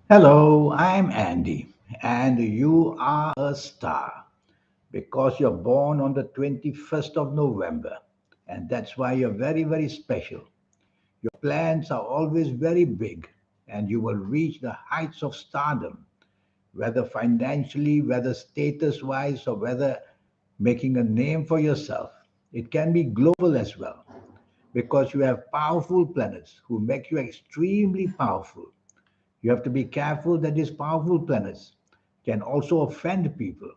Hello, I'm Andy, and you are a star because you're born on the 21st of November, and that's why you're very, very special. Your plans are always very big, and you will reach the heights of stardom, whether financially, whether status wise, or whether making a name for yourself. It can be global as well because you have powerful planets who make you extremely powerful. You have to be careful that these powerful planets can also offend people.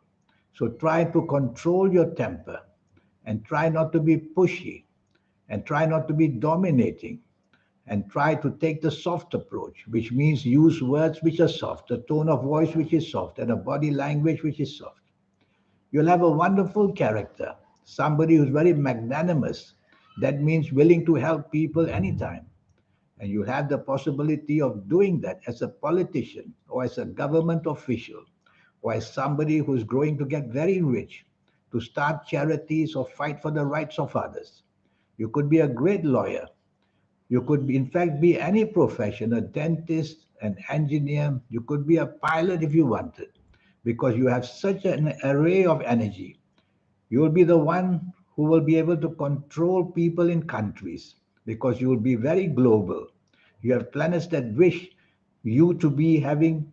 So try to control your temper and try not to be pushy and try not to be dominating and try to take the soft approach, which means use words which are soft, a tone of voice which is soft, and a body language which is soft. You'll have a wonderful character, somebody who's very magnanimous. That means willing to help people anytime. And you have the possibility of doing that as a politician or as a government official or as somebody who's growing to get very rich to start charities or fight for the rights of others. You could be a great lawyer. You could, in fact, be any profession, a dentist, an engineer. You could be a pilot if you wanted, because you have such an array of energy. You will be the one who will be able to control people in countries because you will be very global. You have planets that wish you to be having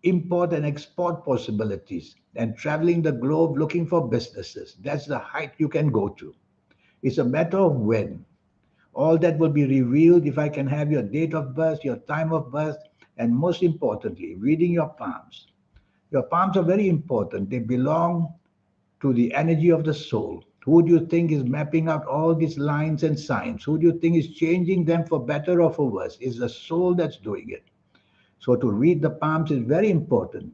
import and export possibilities and traveling the globe looking for businesses. That's the height you can go to. It's a matter of when. All that will be revealed if I can have your date of birth, your time of birth, and most importantly, reading your palms. Your palms are very important. They belong to the energy of the soul. Who do you think is mapping out all these lines and signs? Who do you think is changing them for better or for worse? It's the soul that's doing it. So to read the palms is very important.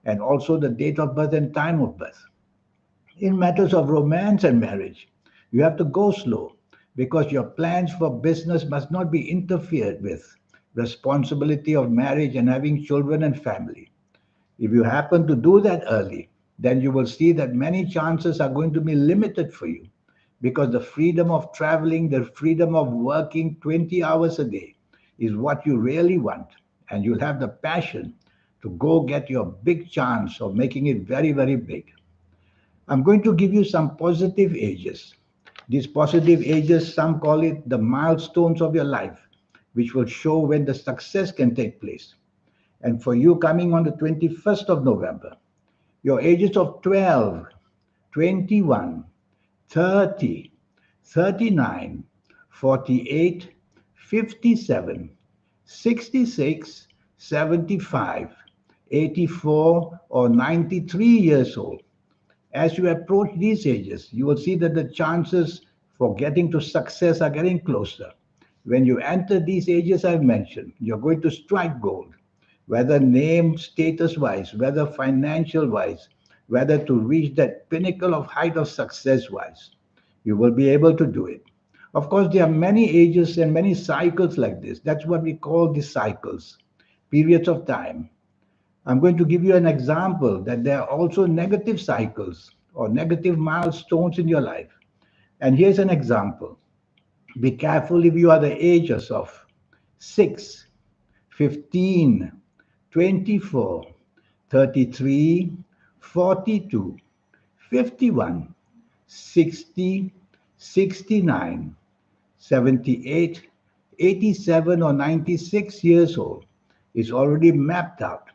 And also the date of birth and time of birth. In matters of romance and marriage, you have to go slow because your plans for business must not be interfered with. Responsibility of marriage and having children and family. If you happen to do that early, then you will see that many chances are going to be limited for you because the freedom of traveling, the freedom of working 20 hours a day is what you really want. And you'll have the passion to go get your big chance of making it very, very big. I'm going to give you some positive ages. These positive ages, some call it the milestones of your life, which will show when the success can take place. And for you coming on the 21st of November, your ages of 12, 21, 30, 39, 48, 57, 66, 75, 84, or 93 years old. As you approach these ages, you will see that the chances for getting to success are getting closer. When you enter these ages I've mentioned, you're going to strike gold, whether name status wise, whether financial wise, whether to reach that pinnacle of height of success wise. You will be able to do it. Of course, there are many ages and many cycles like this. That's what we call the cycles, periods of time. I'm going to give you an example that there are also negative cycles or negative milestones in your life. And here's an example. Be careful if you are the ages of 6, 15, 24, 33, 42, 51, 60, 69, 78, 87, or 96 years old. It's already mapped out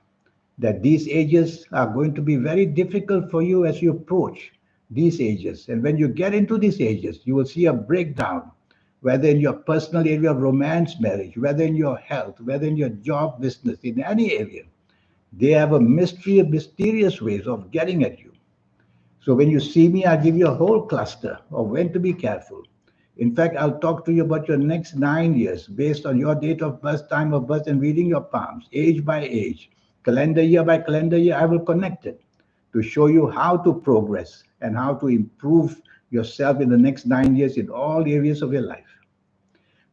that these ages are going to be very difficult for you as you approach these ages. And when you get into these ages, you will see a breakdown, whether in your personal area of romance, marriage, whether in your health, whether in your job, business, in any area. They have a mystery, mysterious ways of getting at you. So when you see me, I'll give you a whole cluster of when to be careful. In fact, I'll talk to you about your next 9 years based on your date of birth, time of birth, and reading your palms, age by age, calendar year by calendar year. I will connect it to show you how to progress and how to improve yourself in the next 9 years in all areas of your life.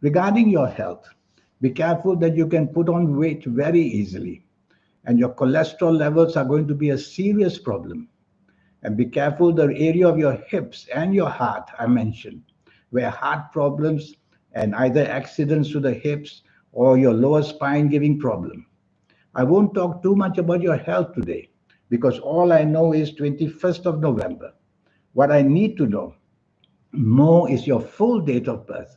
Regarding your health, be careful that you can put on weight very easily, and your cholesterol levels are going to be a serious problem. And be careful the area of your hips and your heart, I mentioned, where heart problems and either accidents to the hips or your lower spine giving problem. I won't talk too much about your health today because all I know is 21st of November. What I need to know more is your full date of birth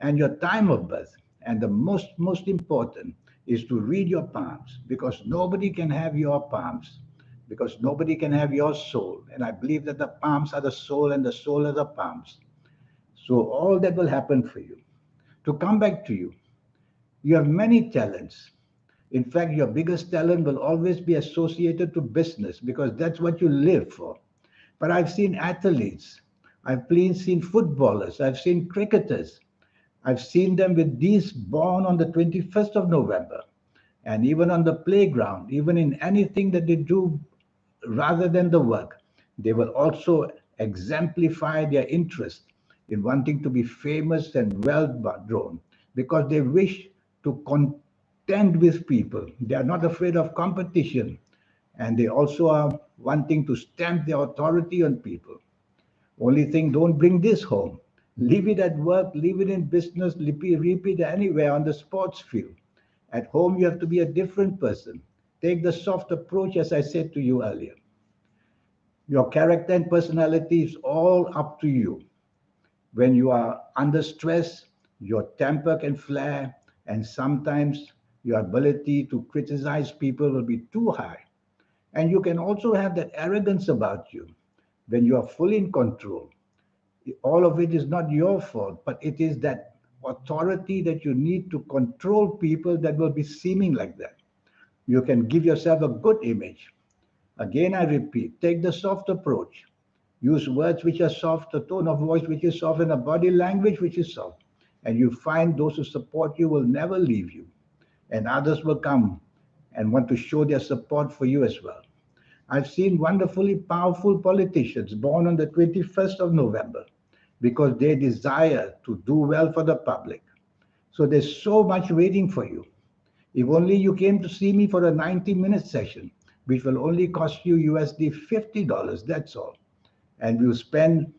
and your time of birth. And the most important is to read your palms because nobody can have your palms because nobody can have your soul. And I believe that the palms are the soul and the soul are the palms. So all that will happen for you. To come back to you, you have many talents. In fact, your biggest talent will always be associated to business because that's what you live for. But I've seen athletes, seen footballers, I've seen cricketers, I've seen them with these born on the 21st of November. And even on the playground, even in anything that they do rather than the work, they will also exemplify their interest in wanting to be famous and well known because they wish to contend with people. They are not afraid of competition and they also are wanting to stamp their authority on people. Only thing, don't bring this home. Leave it at work, leave it in business, repeat anywhere on the sports field. At home, you have to be a different person. Take the soft approach, as I said to you earlier. Your character and personality is all up to you. When you are under stress, your temper can flare, and sometimes your ability to criticize people will be too high. And you can also have that arrogance about you when you are fully in control. All of it is not your fault, but it is that authority that you need to control people that will be seeming like that. You can give yourself a good image. Again, I repeat, take the soft approach. Use words which are soft, a tone of voice which is soft, and a body language which is soft. And you find those who support you will never leave you. And others will come and want to show their support for you as well. I've seen wonderfully powerful politicians born on the 21st of November because they desire to do well for the public. So there's so much waiting for you. If only you came to see me for a 90-minute session, which will only cost you USD $50, that's all. And we'll spend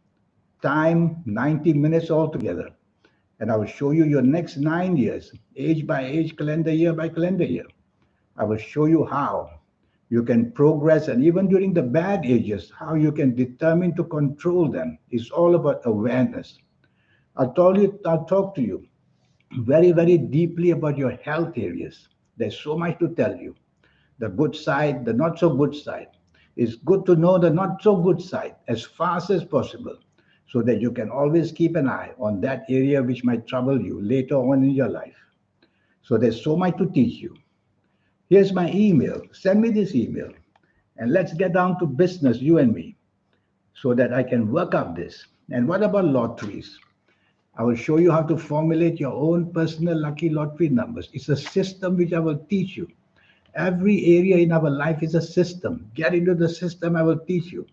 time 90 minutes altogether. And I will show you your next 9 years, age by age, calendar year by calendar year. I will show you how you can progress, and even during the bad ages, how you can determine to control them. It's all about awareness. I'll talk to you very deeply about your health areas. There's so much to tell you. The good side, the not so good side. It's good to know the not so good side as fast as possible so that you can always keep an eye on that area which might trouble you later on in your life. So there's so much to teach you. Here's my email. Send me this email and let's get down to business, you and me, so that I can work up this. And what about lotteries? I will show you how to formulate your own personal lucky lottery numbers. It's a system which I will teach you. Every area in our life is a system. Get into the system, I will teach you,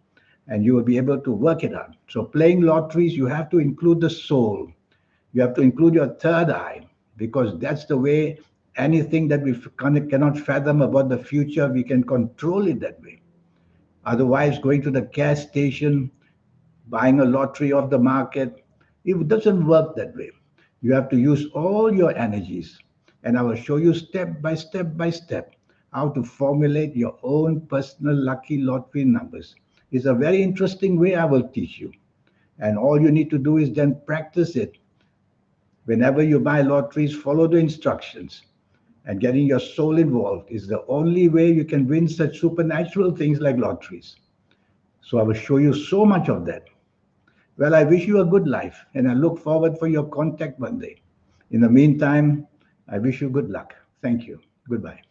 and you will be able to work it out. So, playing lotteries, you have to include the soul. You have to include your third eye because that's the way anything that we cannot fathom about the future, we can control it that way. Otherwise, going to the gas station, buying a lottery off the market, it doesn't work that way. You have to use all your energies. And I will show you step by step how to formulate your own personal lucky lottery numbers. It's a very interesting way I will teach you. And all you need to do is then practice it. Whenever you buy lotteries, follow the instructions. And getting your soul involved is the only way you can win such supernatural things like lotteries. So I will show you so much of that. Well, I wish you a good life and I look forward for your contact one day. In the meantime, I wish you good luck. Thank you. Goodbye.